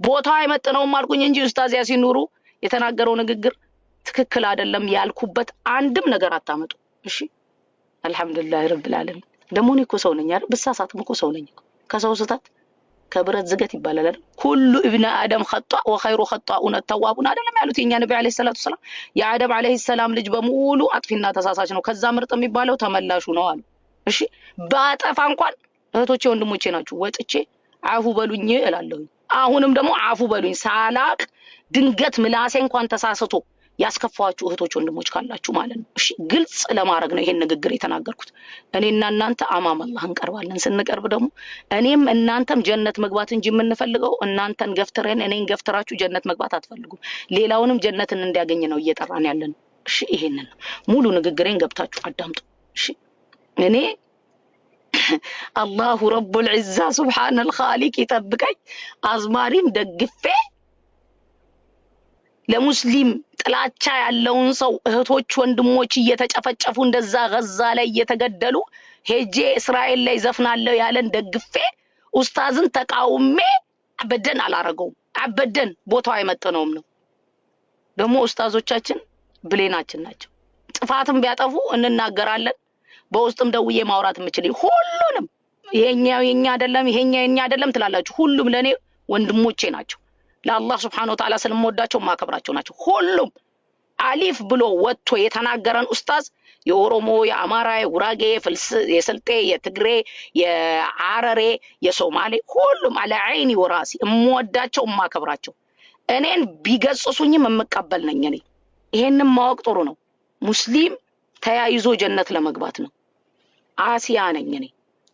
ቦታው አይመጥነውም አልኩኝ እንጂ ኡስታዝ ያሲን ኑሩ የተናገረው ንግግር ትክክል አይደለም ያልኩበት አንድም ነገር አታመጡ እሺ አልহামዱሊላህ ረብል ዓለሚን ደሞ እኔ እኮ ሰው ነኝ አይደል በሳሳትም እኮ ሰው ነኝ ከሰው ስህተት ከብረት ዝገት ይባላል አይደል ሁሉ ابن ادم خطأ وخير خطاؤون التوابون አይደለም ያሉት የኛ ነብይ አለይሂ ሰላቱ ሰላም የአደም አለይሂ ሰላም ልጅ በሙሉ አጥፊና ተሳሳች ነው ከዛ ምርጥ የሚባለው ተመላሹ ነው አሉ እሺ ባጠፋ እንኳን እህቶቼ ወንድሞቼ ናችሁ ወጥቼ አፉ በሉኝ እላለሁ አሁንም ደግሞ አፉ በሉኝ ሳላቅ ድንገት ምላሴ እንኳን ተሳስቶ ያስከፋችሁ እህቶች ወንድሞች ካላችሁ ማለት ነው እሺ ግልጽ ለማድረግ ነው ይሄን ንግግር የተናገርኩት እኔና እናንተ አማም አላህ እንቀርባለን ስንቀርብ ደግሞ እኔም እናንተም ጀነት መግባት እንጂ የምንፈልገው እናንተን ገፍትረን እኔን ገፍትራችሁ ጀነት መግባት አትፈልጉም ሌላውንም ጀነትን እንዲያገኝ ነው እየጠራን ያለን እሺ ይሄንን ሙሉ ንግግሬን ገብታችሁ አዳምጡ እሺ እኔ አላሁ ረቡል ዒዛ ሱብሃነል ኻሊቅ ይጠብቀኝ አዝማሪም ደግፌ ለሙስሊም ጥላቻ ያለውን ሰው እህቶች ወንድሞች እየተጨፈጨፉ እንደዛ ገዛ ላይ እየተገደሉ ሄጄ እስራኤል ላይ ዘፍናለሁ ያለን ደግፌ ኡስታዝን ተቃውሜ አበደን አላረገው አበደን ቦታው አይመጥነውም ነው ደግሞ ኡስታዞቻችን ብሌናችን ናቸው ጥፋትም ቢያጠፉ እንናገራለን በውስጥም ደውዬ ማውራት የምችል ሁሉንም ይሄኛው የኛ አይደለም ይሄኛው የኛ አይደለም ትላላችሁ ሁሉም ለኔ ወንድሞቼ ናቸው ለአላህ Subhanahu Wa Ta'ala ስለምወዳቸው ማከብራቸው ናቸው ሁሉም አሊፍ ብሎ ወጥቶ የተናገረን ኡስታዝ የኦሮሞ የአማራ የጉራጌ የስልጤ የትግሬ የአረሬ የሶማሌ ሁሉም አለ አይኒ ወራሲ እምወዳቸው ማከብራቸው እኔን ቢገጽሱኝም የምቀበል ነኝ እኔ ይሄንን ማወቅ ጥሩ ነው ሙስሊም ተያይዞ ጀነት ለመግባት ነው አሲያ ነኝ እኔ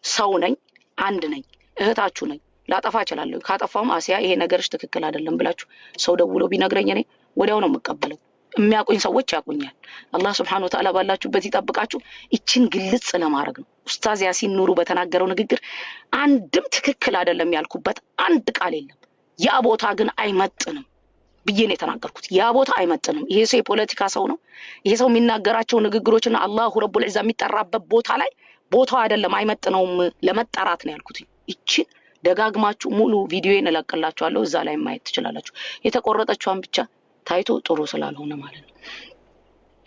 ሰው ነኝ አንድ ነኝ እህታችሁ ነኝ ላጠፋ እችላለሁ ካጠፋም አሲያ ይሄ ነገርሽ ትክክል አይደለም ብላችሁ ሰው ደውሎ ቢነግረኝ እኔ ወዲያው ነው መቀበለው የሚያቆኝ ሰዎች ያቆኛል አላህ Subhanahu Wa Ta'ala ባላችሁበት ይጠብቃችሁ እቺን ግልጽ ለማድረግ ነው ኡስታዝ ያሲን ኑሩ በተናገረው ንግግር አንድም ትክክል አይደለም ያልኩበት አንድ ቃል የለም ያ ቦታ ግን አይመጥንም ብዬን የተናገርኩት ያ ቦታ አይመጥንም ይሄ ሰው የፖለቲካ ሰው ነው ይሄ ሰው የሚናገራቸው ንግግሮችና አላሁ ረቡል ዒዛ የሚጠራበት ቦታ ላይ ቦታው አይደለም አይመጥነውም ለመጠራት ነው ያልኩት እቺን ደጋግማችሁ ሙሉ ቪዲዮዬን እለቅላችኋለሁ እዛ ላይ ማየት ትችላላችሁ የተቆረጠችዋን ብቻ ታይቶ ጥሩ ስላልሆነ ማለት ነው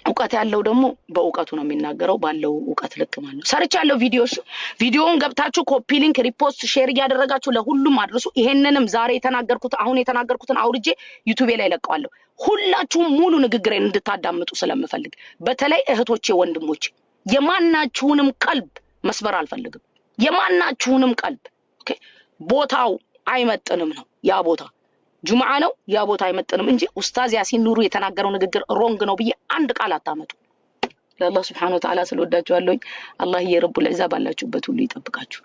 ዕውቀት ያለው ደግሞ በዕውቀቱ ነው የሚናገረው ባለው ዕውቀት ልክ ማለት ነው ሰርቻለሁ ቪዲዮውን ገብታችሁ ኮፒ ሊንክ ሪፖስት ሼር ያደረጋችሁ ለሁሉም አድርሱ ይሄንንም ዛሬ የተናገርኩት አሁን የተናገርኩትን አውርጄ ዩቲዩብ ላይ ለቀዋለሁ ሁላችሁም ሙሉ ንግግሬን እንድታዳምጡ ስለምፈልግ በተለይ እህቶቼ ወንድሞቼ የማናችሁንም ቀልብ መስበር አልፈልግም የማናችሁንም ቀልብ ኦኬ ቦታው አይመጥንም ነው ያ ቦታ ጁምዓ ነው ያ ቦታ አይመጥንም እንጂ ኡስታዝ ያሲን ኑሩ የተናገረው ንግግር ሮንግ ነው ብዬ አንድ ቃል አታመጡ ለአላህ Subhanahu Wa Ta'ala ስለወዳችሁ አለኝ አላህ የረቡል ዒዛ ባላችሁበት ሁሉ ይጠብቃችሁ